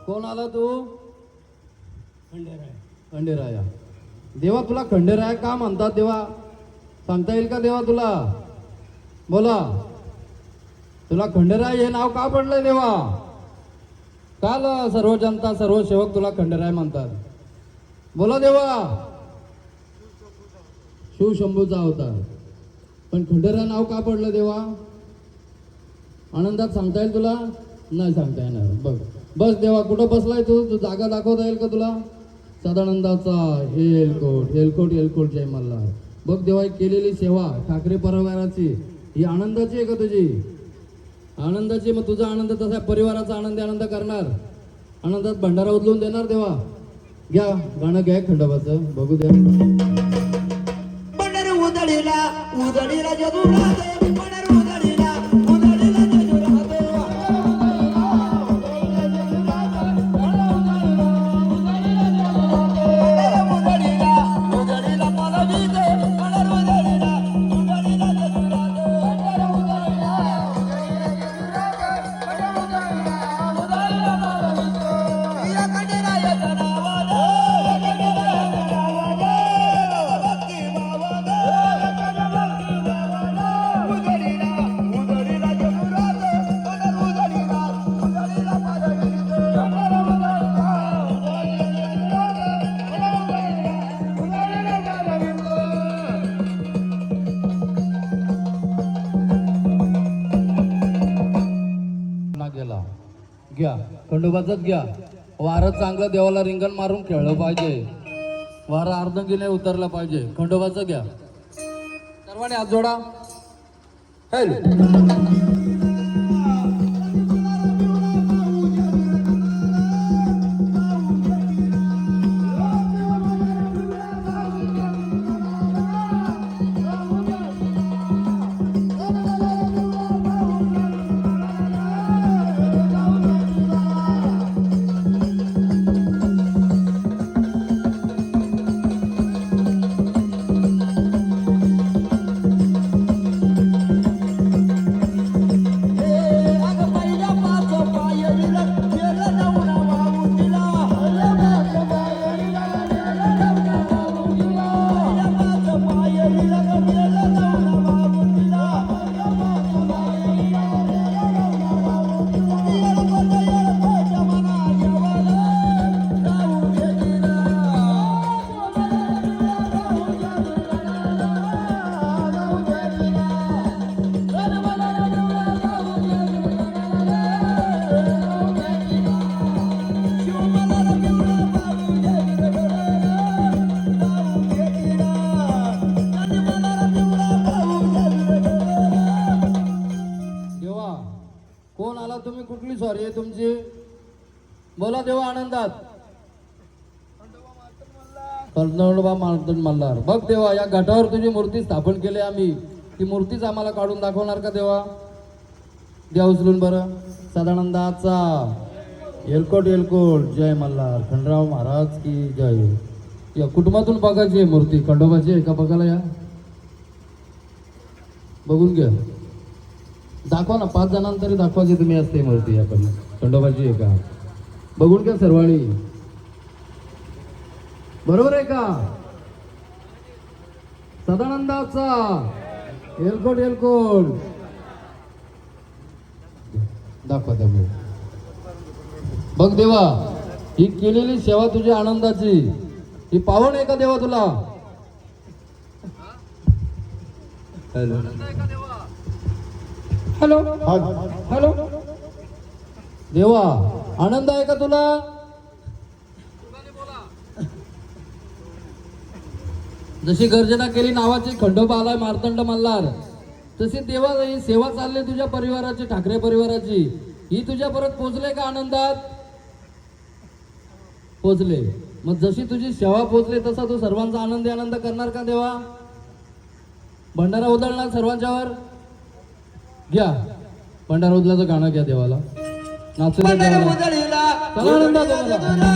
कोण आला तू? खंडेराय. खंडेराया. देवा तुला खंडेराया का म्हणतात देवा? सांगता येईल का देवा तुला? बोला. तुला खंडेराय हे नाव का पडलंय देवा? काल सर्व जनता सर्व सेवक तुला खंडेराय म्हणतात. बोला देवा. शिवशंभूचा अवतार. पण खंडेराय नाव का पडलं देवा? आनंदात सांगता येईल तुला? नाही सांगता येणार. बघ बस देवा. कुठं बसलाय तू? तू जागा दाखवता येईल का तुला? सदानंदाचा एलकोट एलकोट एलकोट जय मल्हार. बघ देवा केलेली सेवा ठाकरे परिवाराची ही आनंदाची आहे का तुझी? आनंदाची. मग तुझा आनंद तसा परिवाराचा आनंद करणार. आनंदात भंडारा उचलून देणार देवा. घ्या गाणं घ्या खंडोबाचं बघू द्या. उदळीला उदळीला जदुरात उदळीला उदळीला जदुरात उदळीला मला विजे उदळीला उदळीला जदुरात उदळीला मला विजे या खंडेरायाच्या नावानं घ्या खंडोबाचाच घ्या. वारं चांगलं देवाला रिंगण मारून खेळलं पाहिजे. वारं अर्धंगीने उतरलं पाहिजे. खंडोबाचं घ्या. सर्वांनी हात जोडा. कोण आला? तुम्ही कुठली सॉरी आहे तुमची? बोला देवा आनंदात. खंडोबा मार्तंड मल्हार. बघ देवा या घाटावर तुझी मूर्ती स्थापन केली आम्ही. ती मूर्तीच आम्हाला काढून दाखवणार का देवा? द्या उचलून बरं. सदानंदाचा एलकोट एलकोट जय मल्हार. खंडराव महाराज की जय. या कुटुंबातून बघायची आहे मूर्ती खंडोबाची आहे का बघायला या. बघून घ्या. दाखवा ना. 5 जणांतरी दाखवायची तुम्ही असते मूर्ती आपण खंडोबाची आहे का बघून घ्या सर्वांनी. बरोबर आहे का? सदानंदाचा एलकोट एलकोट दाखवा त्यामुळे. बघ देवा ही केलेली सेवा तुझ्या आनंदाची ही पावन आहे का देवा तुला? हॅलो हॅलो हॅलो देवा आनंद आहे का तुला? जशी गर्जना केली नावाची खंडोबा आलाय मार्तंड मल्हार तशी देवा ही सेवा चालली तुझ्या परिवाराची ठाकरे परिवाराची. ही तुझ्या परत पोचले का आनंदात? पोचले. मग जशी तुझी सेवा पोचली तसा तू सर्वांचा आनंद करणार का देवा? भंडारा उधळणार सर्वांच्यावर. घ्या भंडारा उधळाचं गाणं घ्या देवाला. नाचू द्या देवाला. चला आनंदात.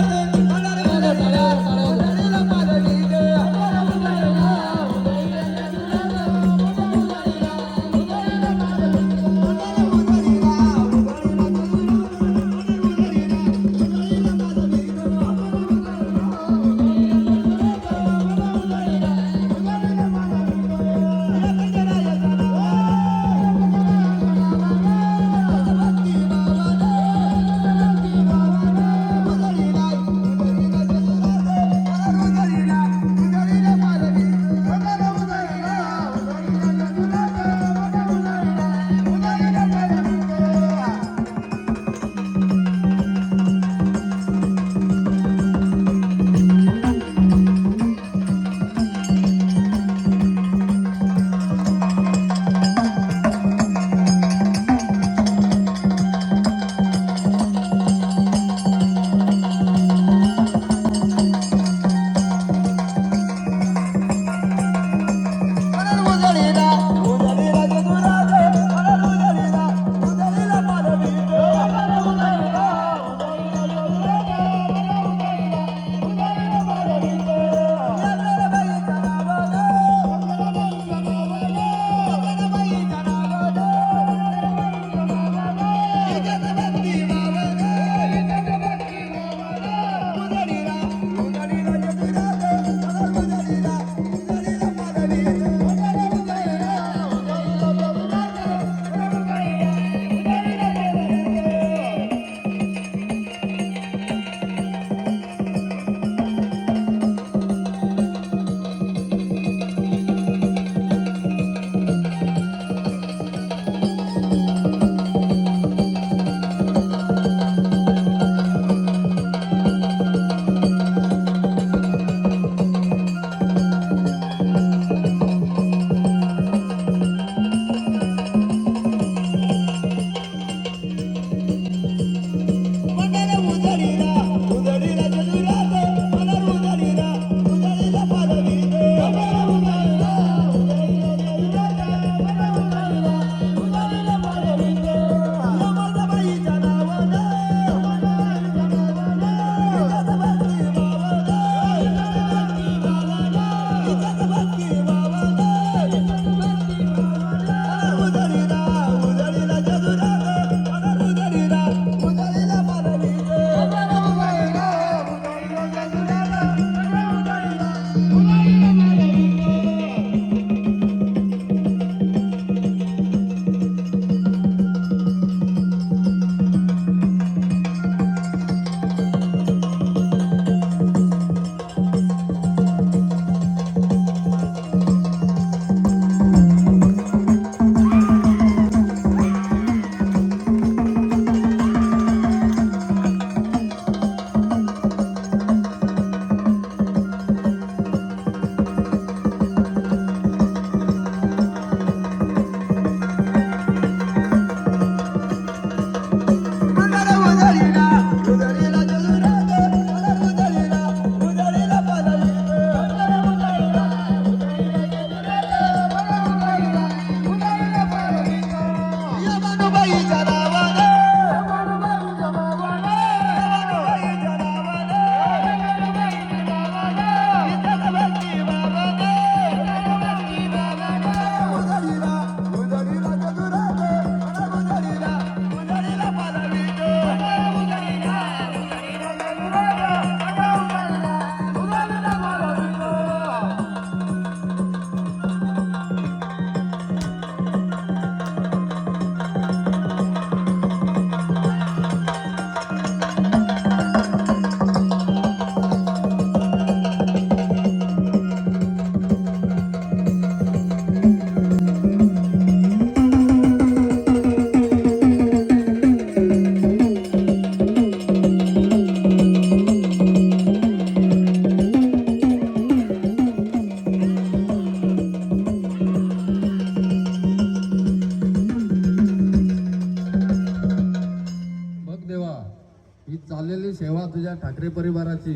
ही चाललेली सेवा तुझ्या ठाकरे परिवाराची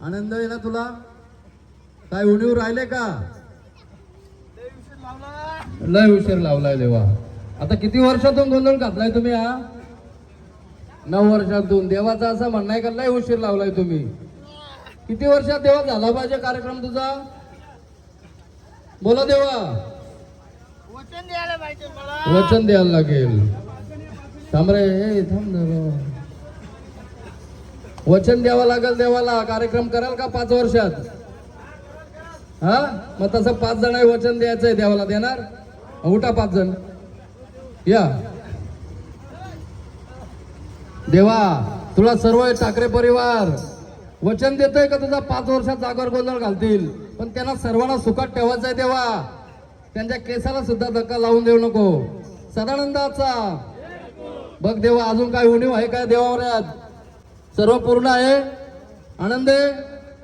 आनंद आहे ना तुला? काय उणीव राहिले का? लय उशीर लावलाय देवा. आता किती वर्षातून गोंधळ घातलाय तुम्ही हा? 9 वर्षातून. देवाचा असं म्हणणं आहे का लय उशीर लावलाय तुम्ही? किती वर्षात देवा झाला पाहिजे कार्यक्रम तुझा? बोला देवा. वचन द्यायला पाहिजे मला. वचन द्यायला लागेल. थांब रे, ए, थांब जरा. वचन द्यावं लागेल देवाला. कार्यक्रम कराल का 5 वर्षात? हा, मग तसं 5 जण वचन द्यायचंय देवाला. देणार? उठा 5 जण या. देवा तुला सर्व ठाकरे परिवार वचन देतोय का तुझा 5 वर्षात जागर गोंधळ घालतील, पण त्यांना सर्वांना सुखात ठेवायचंय देवा. त्यांच्या केसाला सुद्धा धक्का लावून देऊ नको. सदानंदाचा बघ देवा. अजून काय उणीव आहे काय देवावर? सर्व पूर्ण आहे, आनंद आहे.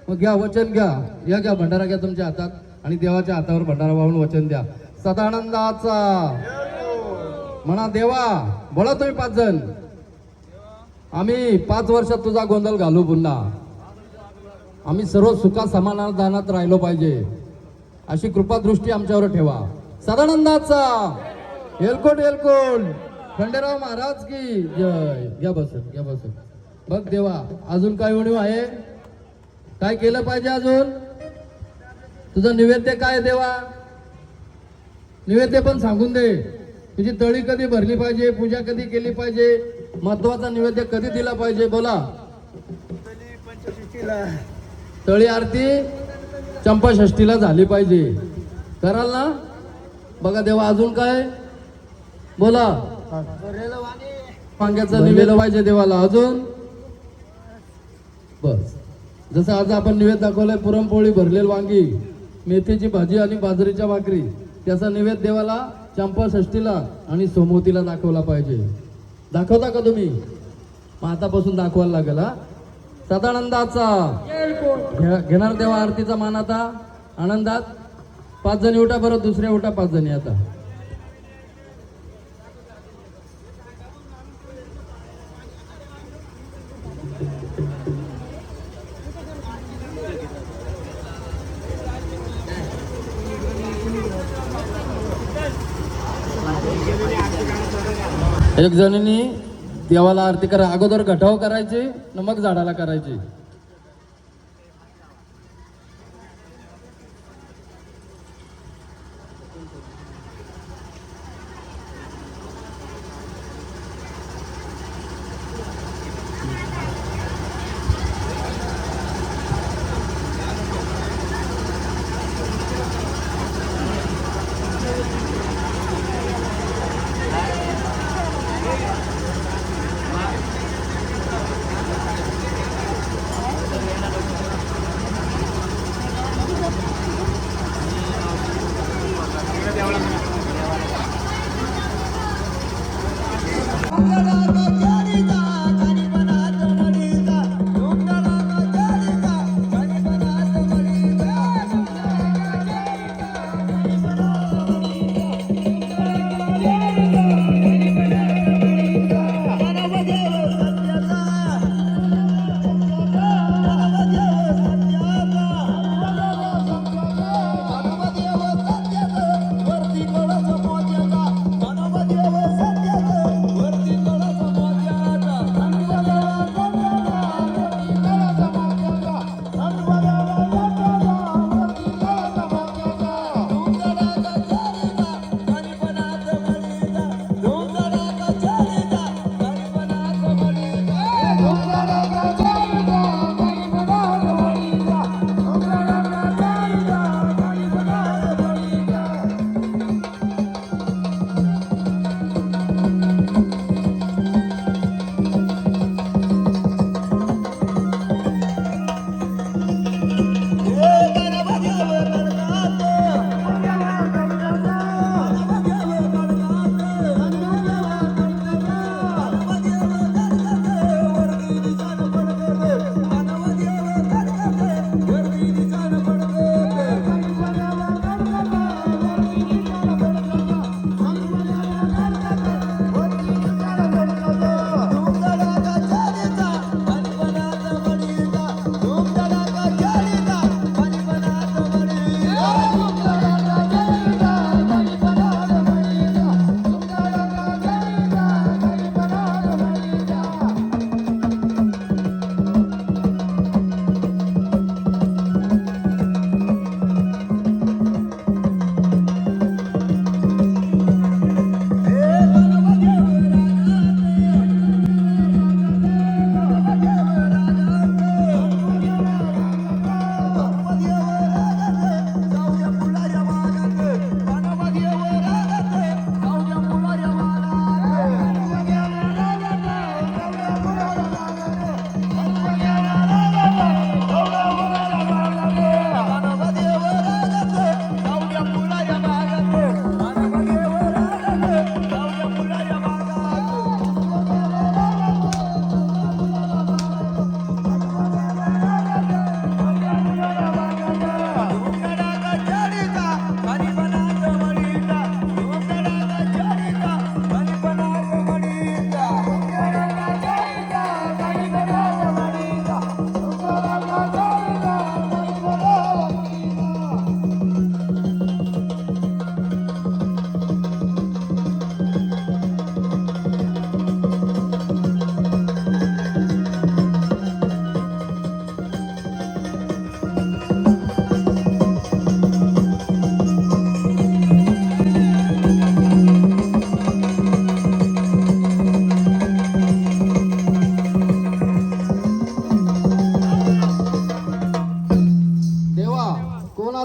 मग घ्या वचन घ्या. या घ्या भंडारा घ्या तुमच्या हातात आणि देवाच्या हातावर भंडारा वाहून वचन द्या. सदानंदाचा म्हणा देवा. बोला तुम्ही 5 जण. आम्ही 5 वर्षात तुझा गोंधळ घालू पुन्हा. आम्ही सर्व सुखा समाधानात राहिलो पाहिजे अशी कृपा दृष्टी आमच्यावर ठेवा. सदानंदाचा एलकोट एलकोट खंडेराव महाराज की जय. घ्या बसत घ्या बसत. बघ देवा अजून काय उणीव आहे? काय केलं पाहिजे अजून? तुझं निवेद्य काय देवा? निवेद्य पण सांगून दे. तुझी तळी कधी भरली पाहिजे, पूजा कधी केली पाहिजे, महत्वाचा निवेद्य कधी दिला पाहिजे? बोला. तळी आरती चंपाषष्ठीला झाली पाहिजे. कराल ना? बघा देवा अजून काय? बोला. वांग्याचं निवेद्य पाहिजे देवाला. अजून बस. जसं आज आपण निवेद दाखवलंय पुरणपोळी, भरलेली वांगी, मेथीची भाजी आणि बाजरीच्या भाकरी, त्याचा निवेद देवाला चंपाषष्ठीला आणि सोमवतीला दाखवला पाहिजे. दाखवता का तुम्ही? मग आतापासून दाखवायला लागेल. हा. सदानंदाचा घेणार देवा आरतीचा मान आता आनंदात. 5 जणी उठा बरं. दुसऱ्या उठा 5 जणी आता. एक जणींनी देवाला आरती करा. अगोदर घटाव करायची, मग झाडाला करायची.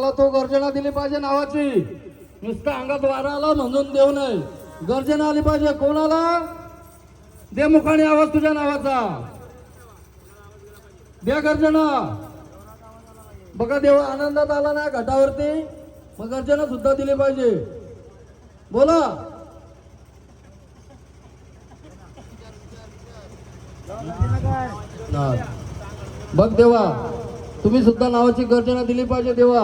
आला तो गर्जना दिली पाहिजे नावाची. नुसतं अंगात वारा आला म्हणून देऊ नये, गर्जना आली पाहिजे. कोण आला? दे मुखाने आवाज तुझ्या नावाचा, द्या गर्जना. बघा देव आनंदात आला ना घाटावरती, मग गर्जना सुद्धा दिली पाहिजे. बोला. बघ देवा, तुम्ही सुद्धा नावाची गर्जना दिली पाहिजे देवा.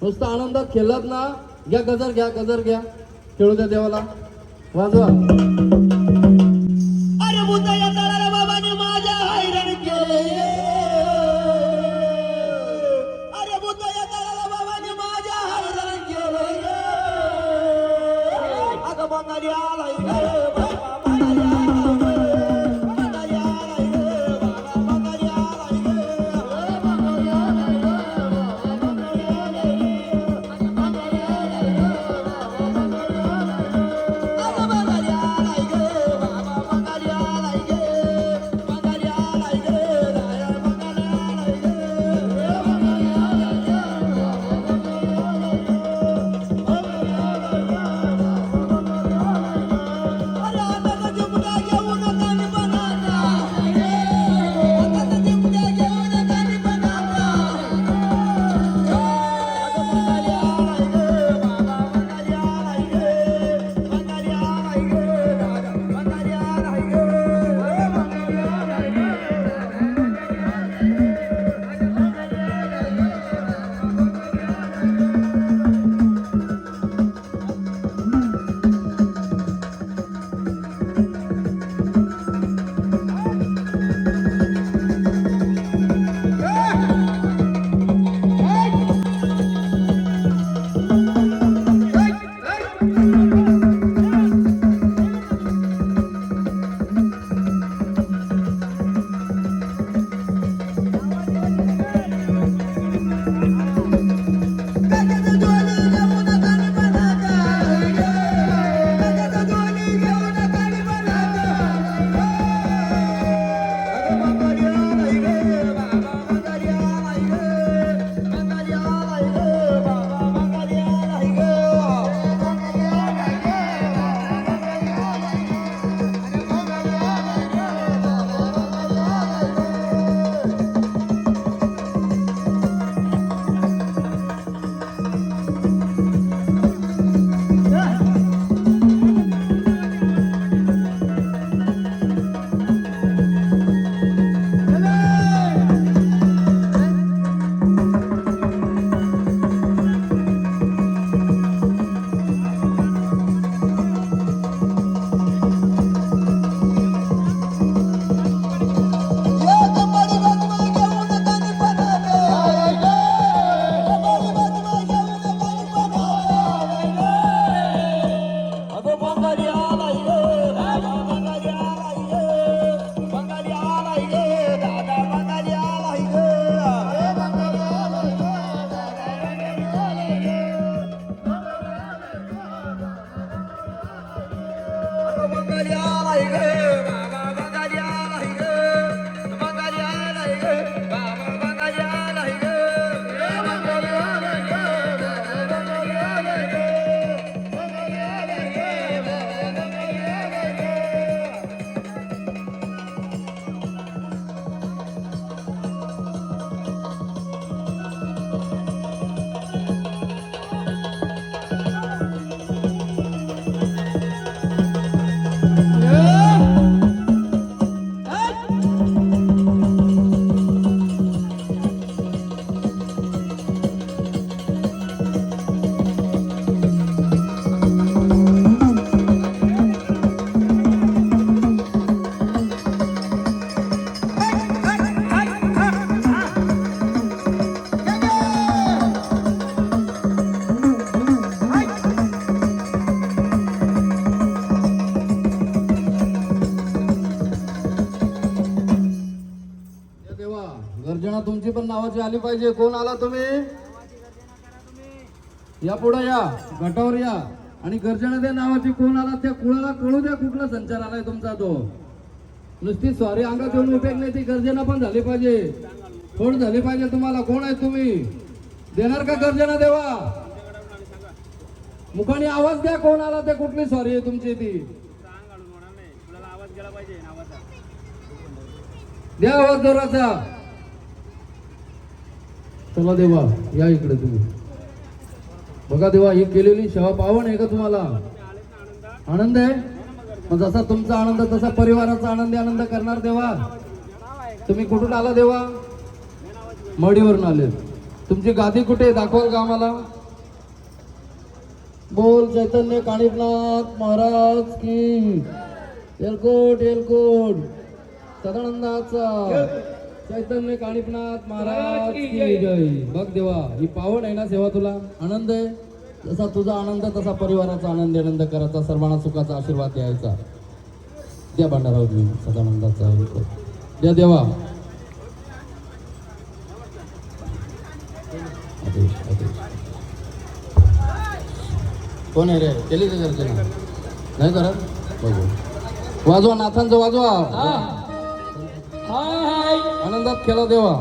नुसतं आनंदात खेळलात ना, घ्या गजर, घ्या गजर, घ्या, खेळू द्या देवाला, वाजवा. अरे बुद्धाच्या तळाला बाबाने माझ्या हैराण केले. अरे बुद्धाच्या तळाला बाबाने माझ्या हैराण केले. अगं बंगाली आलाय ग बाबा, बंगाली आलाय ग. बंगाली आलाय ग बाबा, बंगाली आलाय ग. बंगाली आलाय ग बाबा, बंगाली आलाय ग. बंगाली आलाय ग बाबा, बंगाली आलाय ग. अगं बंगाली आलाय ग बाबा, बंगाली आलाय ग. बंगाली आलाय ग राया, बंगाली आलाय ग. बंगाली आलाय ग बाबा, बंगाली आलाय ग. बंगाली आलाय ग बाबा, बंगाली आलाय ग. अरे आता चिमट्या घेऊन कानी बनाता. आता चिमट्या घेऊन कानी बनाता. अगं बंगाली आलाय ग बाबा, बंगाली आलाय ग. बंगाली आलाय ग राजा, बंगाली आलाय ग. बंगाली आलाय ग गर्जना तुमची पण नावाची आली पाहिजे. कोण आला तुम्ही? या पुढे या, गटावर या आणि गर्जना द्या नावाची. कोण आला त्या कुळाला कळू द्या कुठला संचार आलाय तुमचा. तो नुसती स्वारी अंगात येऊन उपयोग नाही, ती गर्जना पण झाली पाहिजे, फोड झाली पाहिजे तुम्हाला. कोण आहे तुम्ही? देणार का गर्जना देवा? मुखाने आवाज द्या, कोण आला ते, कुठली सॉरी आहे तुमची ती? द्या आवाज जोराचा. चला देवा, या इकडे तुम्ही. बघा देवा, ही केलेली सेवा पावन आहे का तुम्हाला? आनंद आहे? मग जसा तुमचा आनंद तसा परिवाराचा आनंद करणार देवा. तुम्ही कुठून आला देवा? मडीवरून आले. तुमची गादी कुठे दाखवाल का आम्हाला? बोल चैतन्य कानिफनाथ महाराज की. एलकोट एलकोट सदानंदाचा चैतन्य कानिफनाथ महाराज की जय. बघ देवा, ही पावन आहे ना सेवा तुला? आनंद आहे? जसा तुझा आनंद तसा परिवाराचा आनंद करायचा, सर्वांना सुखाचा आशीर्वाद द्यायचा. द्या भांडाराव सदानंदाचा द्या देवा. आदेश आदेश. कोण आहे रे? केली का गर्जना? नाही करत? बघू. वाजवा नाथांचं वाजवा. आनंदात केला देवा.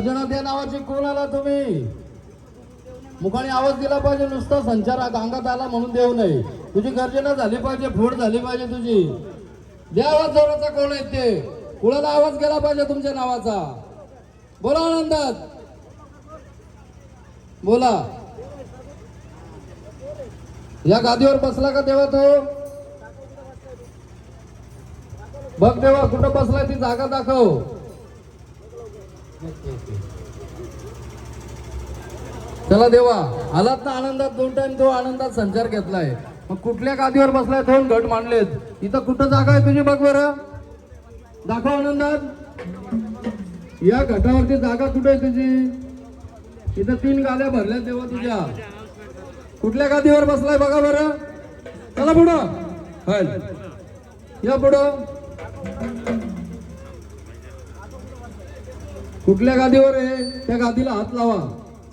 गर्जना त्या नावाची कोण आला तुम्ही? मुखाने आवाज दिला पाहिजे, नुसता संचार अंगात आला म्हणून देऊ नये. तुझी गर्जना झाली पाहिजे, फोड झाली पाहिजे तुझी. द्या आवाज जोराचा, कोण आहे ते? कुणाला आवाज गेला पाहिजे तुमच्या नावाचा. बोला आनंदात, बोला. या गादीवर बसला का देवा तो? बघ देवा कुठं बसलाय, ती जागा दाखव. चला देवा, आलात ना आनंदात. 2 टाइम तो आनंदात संचार घेतलाय. मग कुठल्या गादीवर बसलाय? 2 घट मांडलेत. इथं कुठं जागा आहे तुझी? बघ बरं, दाखव आनंदात. या घटावरती जागा कुठे आहे तुझी? इथं 3 गाद्या भरल्या देवा तुझ्या. कुठल्या गादीवर बसलाय बघा बरं. चला पुढं, हल या पुढं. कुठल्या गादीवर आहे? त्या गादीला हात लावा.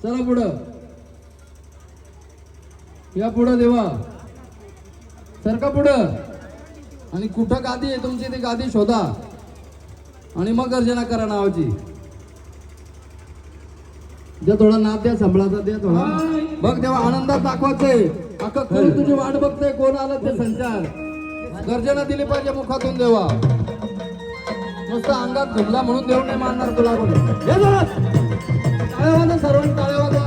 चला पुढं, या पुढं देवा, सरका पुढं. आणि कुठं गादी आहे तुमची ती गादी शोधा आणि मग गर्जना करा नावाची. द्या थोडा नाद, द्या संभळाचा, द्या थोडा. बघ देवा आनंदात दाखवायचंय. अख्खा खरी तुझी वाट बघतोय, कोण आलं ते संचार. गर्जना दिली पाहिजे मुखातून देवा. नुसतं अंगात घुमला म्हणून देऊ नाही मानणार तुला. कोणी टाळ्या वाजा, सर्वांनी टाळ्या वाजा.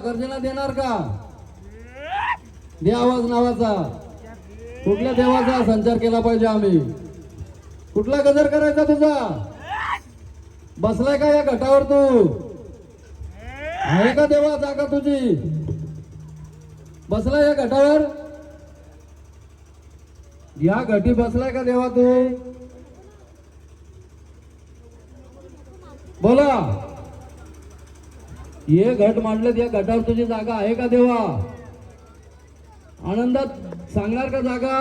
गर्जना देणार का? दे आवाज नावाचा. कुठल्या देवाचा संचार केला पाहिजे आम्ही? कुठला गजर करायचा तुझा? बसलाय का या घटावर तू? आहे का देवा जागा तुझी? बसलाय या घटावर? या घटी बसलाय का देवा तू? बोला. ये घट मांडलेत, या घटावर तुझी जागा आहे का देवा? आनंदात सांगणार का जागा?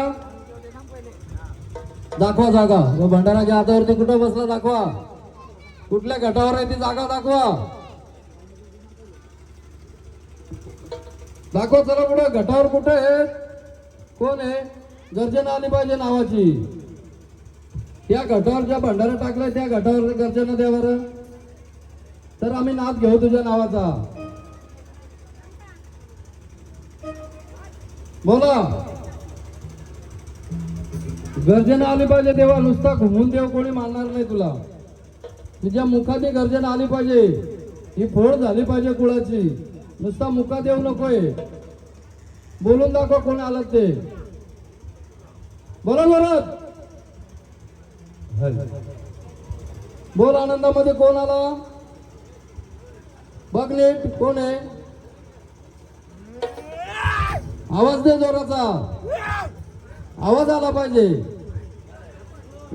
दाखवा जागा. व भंडाराच्या हातावरती कुठं बसला दाखवा. कुठल्या घटावर आहे ती जागा दाखवा. दाखवा. चला पुढे. घटावर कुठे आहे? कोण आहे? गर्जना आली पाहिजे नावाची. त्या घटावर ज्या भंडारा टाकलाय त्या घटावर गर्जना द्या बरं. तर आम्ही नाद घेऊ तुझ्या नावाचा. बोला. गर्जना आली पाहिजे देवा. नुसता घुमून देव कोणी मानणार नाही तुला. तुझ्या मुखात गर्जना आली पाहिजे. ही फोड झाली पाहिजे कुळाची. नुसता मुखात देव नकोय. बोलून दाखव कोण आलं ते. बोला बोलत. बोल. आनंदामध्ये कोण आला? बघ नीट. कोण आहे? आवाज दे जोराचा. आवाज आला पाहिजे.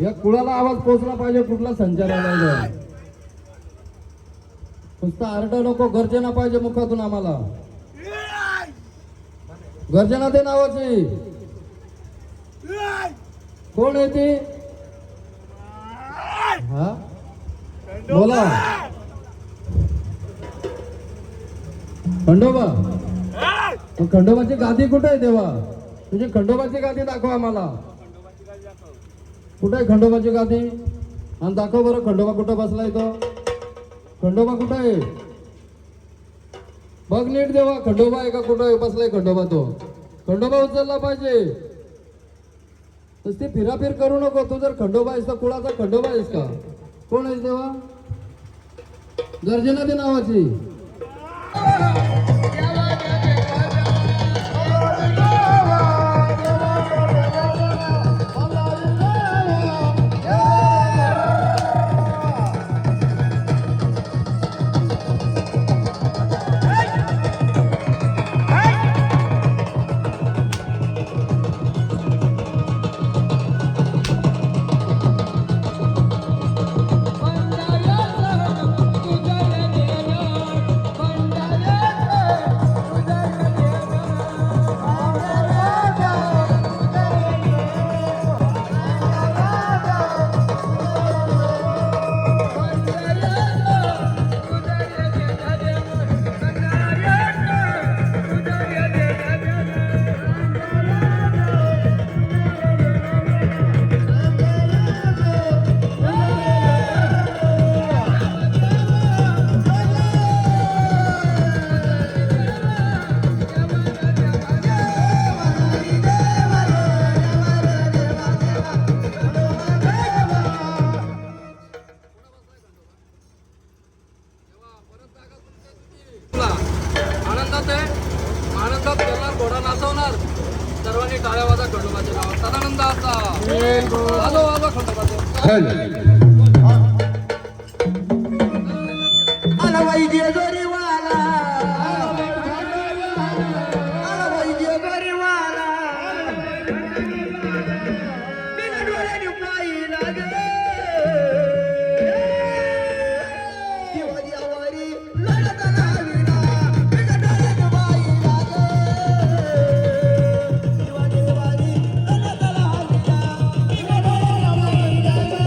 या कुळाला आवाज पोचला पाहिजे. कुठला संचार आला? नुसतं आरडा नको, गर्जना पाहिजे मुखातून आम्हाला. गर्जना दे नावाची. कोण आहे ती? हा बोला. खंडोबा. मग खंडोबाची गादी कुठे आहे देवा? तुझी खंडोबाची गादी दाखव आम्हाला. कुठे आहे खंडोबाची गादी? आणि दाखव बरं खंडोबा कुठं बसलाय तो. खंडोबा कुठं आहे? बघ नीट देवा, खंडोबा आहे का कुठं बसलाय खंडोबा तो? खंडोबा उचलला पाहिजे. नुसती फिराफिर करू नको. तू जर खंडोबा आहेस तर कुळाचा खंडोबा आहेस का? कोण आहेस देवा? गर्जना दे नावाची. आनंदात आहे. आनंदात करणार, घोडा नाचवणार. सर्वांनी टाळ्या वाजा खंडोबाच्या नावात. सदानंदाचा वाजव वाजव खंडोबाचं. आला बाई जेजुरीवाला, आला बाई जेजुरीवाला, बिना डोळ्याने पाहिला गे. दिवा दिवारी लढत राहाविना, बिना डोळ्याने पाहिला गे. दिवा दिवारी लढत राहाविना, बिना डोळ्याने पाहिला गे.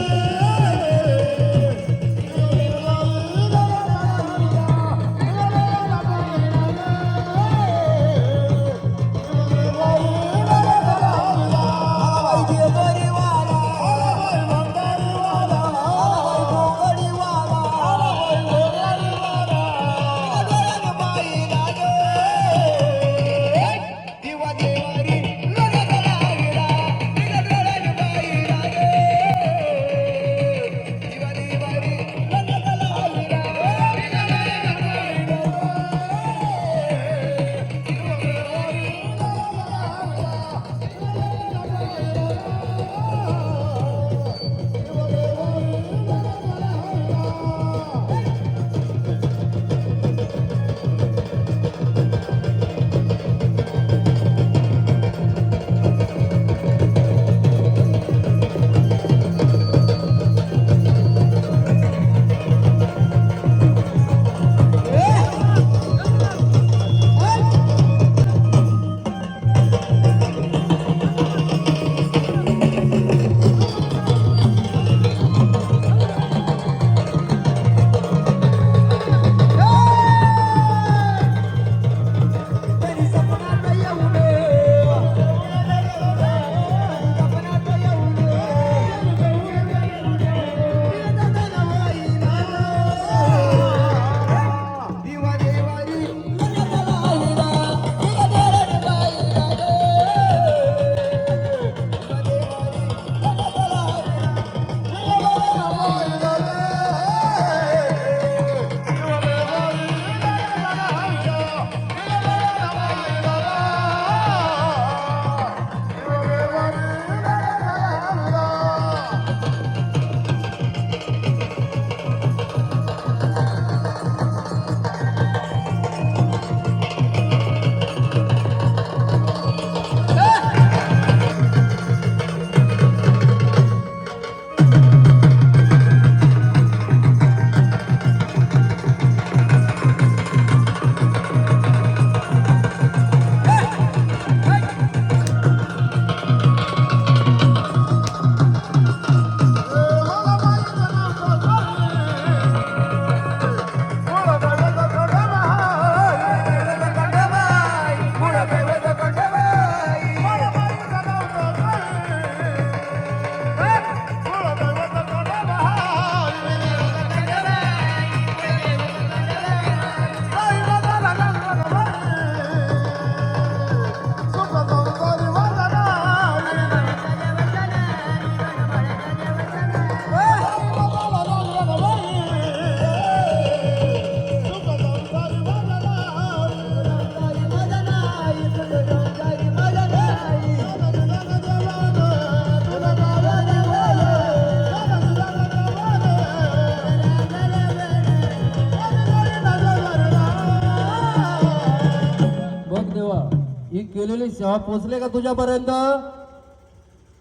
केलेली सेवा पोचले का तुझ्यापर्यंत?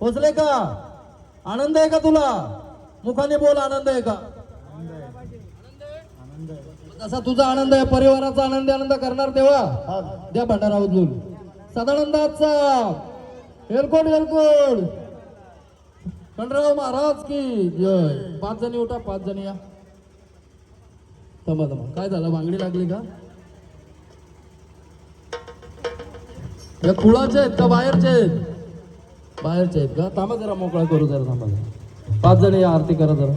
पोचले का? आनंद आहे का तुला? मुखाने बोल, आनंद आहे का? जसा तुझा आनंद आहे, परिवाराचा आनंद करणार तेव्हा द्या भंडारा उचलून. सदानंदाचा एलकोट एलकोट खंडराव महाराज की जय. 5 जणी उठा, 5 जणी या. थांबा थांबा, काय झालं? बांगडी लागली का? या कुळाचे आहेत का बाहेरचे आहेत? बाहेरचे आहेत का? थांबा जरा, मोकळा करू जरा, थांबा जरा. 5 जणी या, आरती करा जरा.